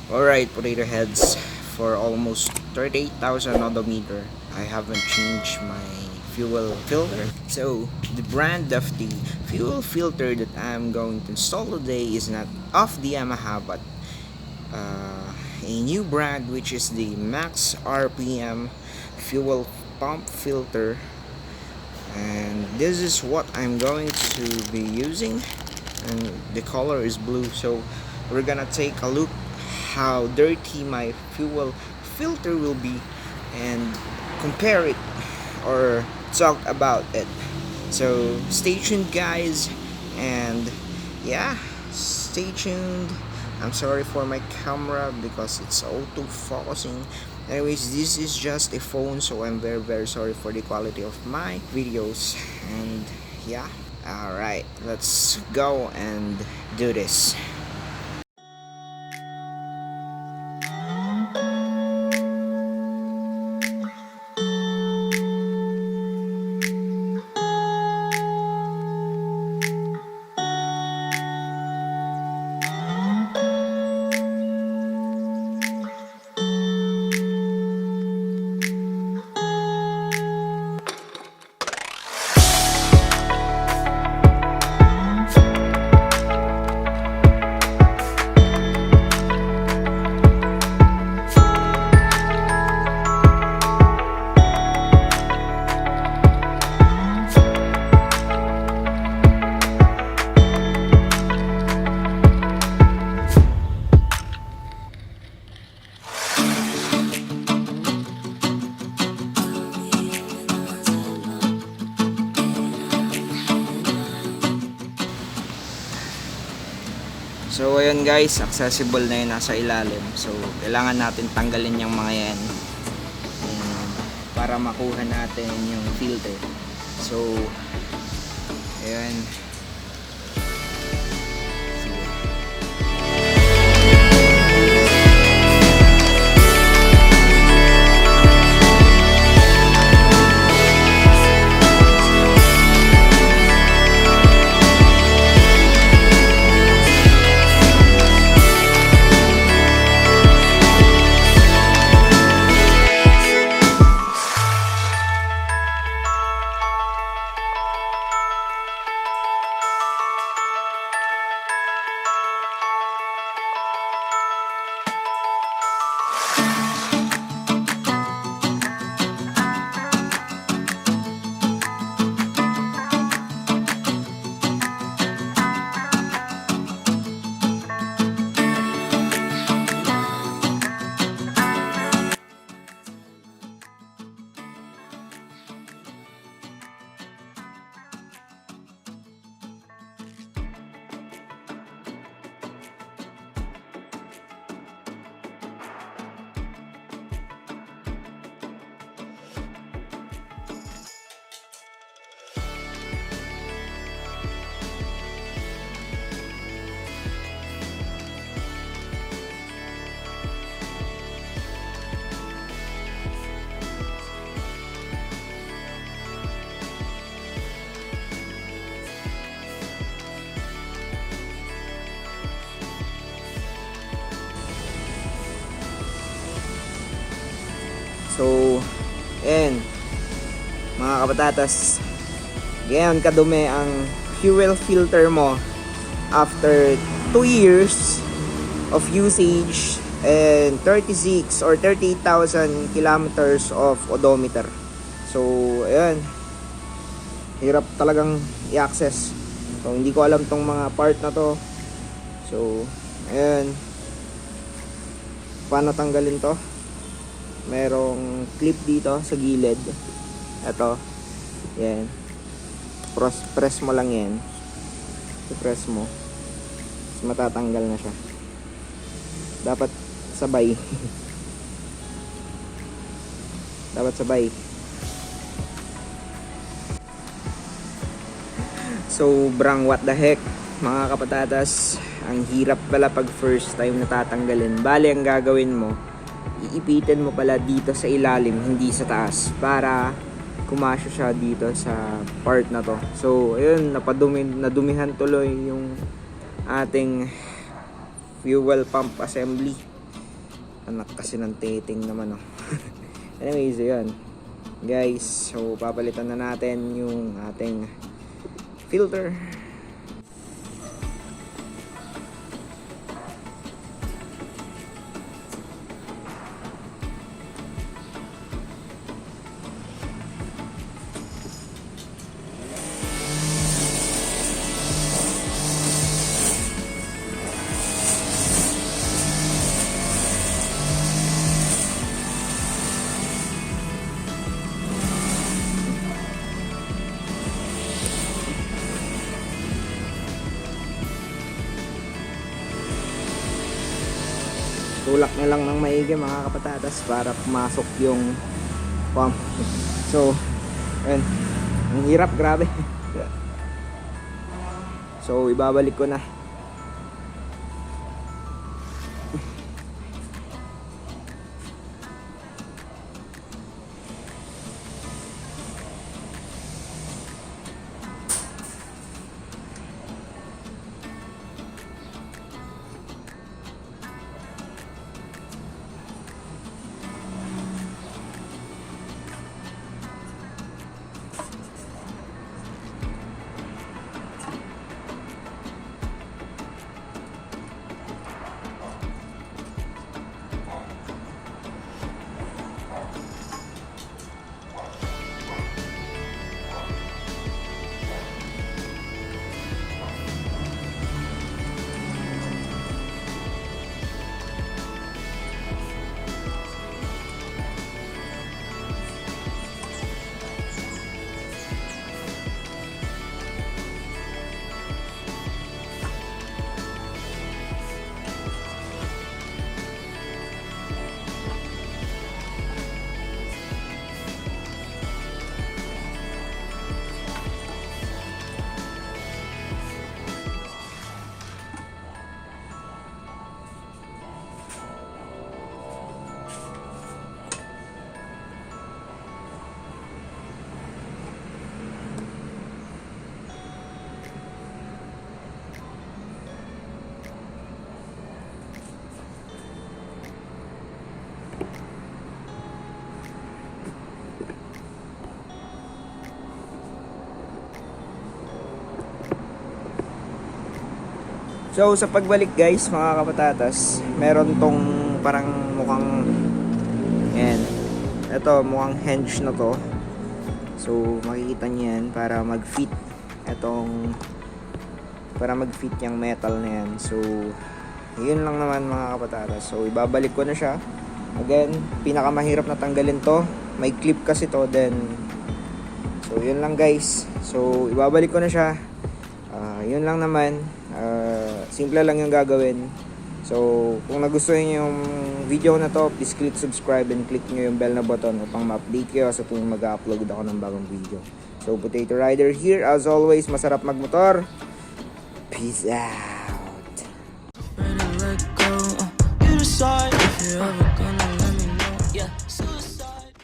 Alright, potato heads, for almost 38,000 odometer, I haven't changed my fuel filter. So, the brand of the fuel filter that I'm going to install today is not of the Yamaha, but a new brand, which is the Max RPM fuel pump filter. And this is what I'm going to be using, and the color is blue. So we're gonna take a look how dirty my fuel filter will be and compare it or talk about it. So stay tuned, guys, and yeah, stay tuned. I'm sorry for my camera because it's auto focusing. Anyways, this is just a phone, so I'm very sorry for the quality of my videos. And yeah, alright, let's go and do this. So ayun guys, accessible na yun nasa ilalim. So kailangan natin tanggalin yung mga yan. Ayan, para makuha natin yung filter. So ayun. So, ayan, mga kapatatas, ganyan kadumi ang fuel filter mo after 2 years of usage and 36 or 38,000 kilometers of odometer. So, ayan, hirap talagang i-access. So, hindi ko alam tong mga part na to. So, ayan, paano tanggalin to? Merong clip dito sa gilid. Ito. Yan. Press mo lang yan. I-press mo. Tapos matatanggal na siya. Dapat sabay. Dapat sabay. Sobrang what the heck, mga kapatatas. Ang hirap pala pag first time natatanggalin. Bali, ang gagawin mo, iipitin mo pala dito sa ilalim, hindi sa taas, para kumasya siya dito sa part na to. So ayun, nadumihan tuloy yung ating fuel pump assembly. Anak kasi ng titing naman, oh. Anyways, yun. Guys, so papalitan na natin yung ating filter. Tulak na lang ng maigi mga kapatatas para pumasok yung pump. So, ayun. Ang hirap, grabe. So, ibabalik ko na. So sa pagbalik guys mga kapatatas, meron tong parang mukhang yan. Ito mukhang hinge na to. So makikita niyo yan para mag-fit yung metal na yan. So yun lang naman mga kapatatas. So ibabalik ko na siya. Again, pinakamahirap na tanggalin to. May clip kasi to then. So yun lang guys. So ibabalik ko na siya. Yun lang naman. Simple lang yung gagawin. So, kung nagustuhan nyo yung video na to, please click subscribe and click nyo yung bell na button upang ma-update kayo sa tuwing mag-upload ako ng bagong video. So, Potato Rider here. As always, masarap magmotor. Peace out.